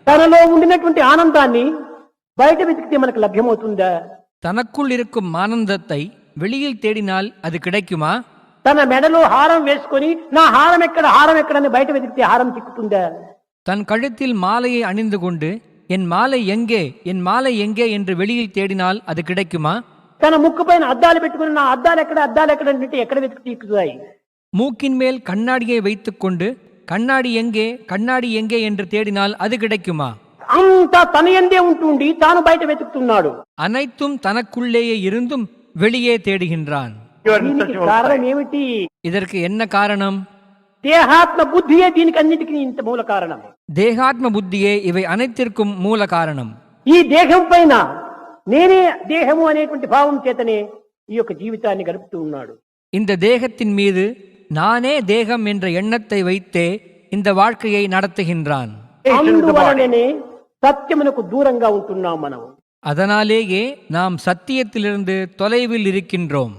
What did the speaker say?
తనలో ఉండినటువంటి ఆనందాన్ని బయట వెతికితే మనకు లభ్యమవుతుందా? தனக்குள் இருக்கும் ஆனந்தத்தை வெளியில் தேடினால் அது கிடைக்குமா? తన మెడలో హారం వేసుకొని నా హారం ఎక్కడని బయట వెతికితే హారం చిక్కుతుందా? தன் கழுத்தில் மாலையை அணிந்து கொண்டு என் மாலை எங்கே என் மாலை எங்கே என்று வெளியில் தேடினால் அது கிடைக்குமா? తన ముక్కు పైన అద్దాలు పెట్టుకుని నా అద్దాలు ఎక్కడ ఎక్కడ వెతికి తీక్కుతాయి? மூக்கின் மேல் கண்ணாடியை வைத்துக்கொண்டு கண்ணாடி எங்கே என்று தேடினால் அது கிடைக்குமா? అంతా తన యందే ఉంటుండి తాను బయట వెతుకుతున్నాడు. அனைத்தும் தனக்குள்ளேயே இருந்தும் வெளியே தேடுகின்றான். దీనికి కారణం ఏమిటి? இதற்கு என்ன காரணம்? దేహాత్మ బుద్ధియే దీనికి అన్నిటికీ ఇంత మూల కారణం. தேகாத்ம புத்தியே இவை அனைத்திற்கும் மூல காரணம். ఈ దేహం పైన నేనే దేహము అనేటువంటి భావం చేతనే ఈ యొక్క జీవితాన్ని గడుపుతూ ఉన్నాడు. இந்த தேகத்தின் மீது நானே தேகம் என்ற எண்ணத்தை வைத்தே இந்த வாழ்க்கையை நடத்துகின்றான். అందువలననే సత్యమునకు దూరంగా ఉంటున్నాం మనం. அதனாலேயே நாம் சத்தியத்திலிருந்து தொலைவில் இருக்கின்றோம்.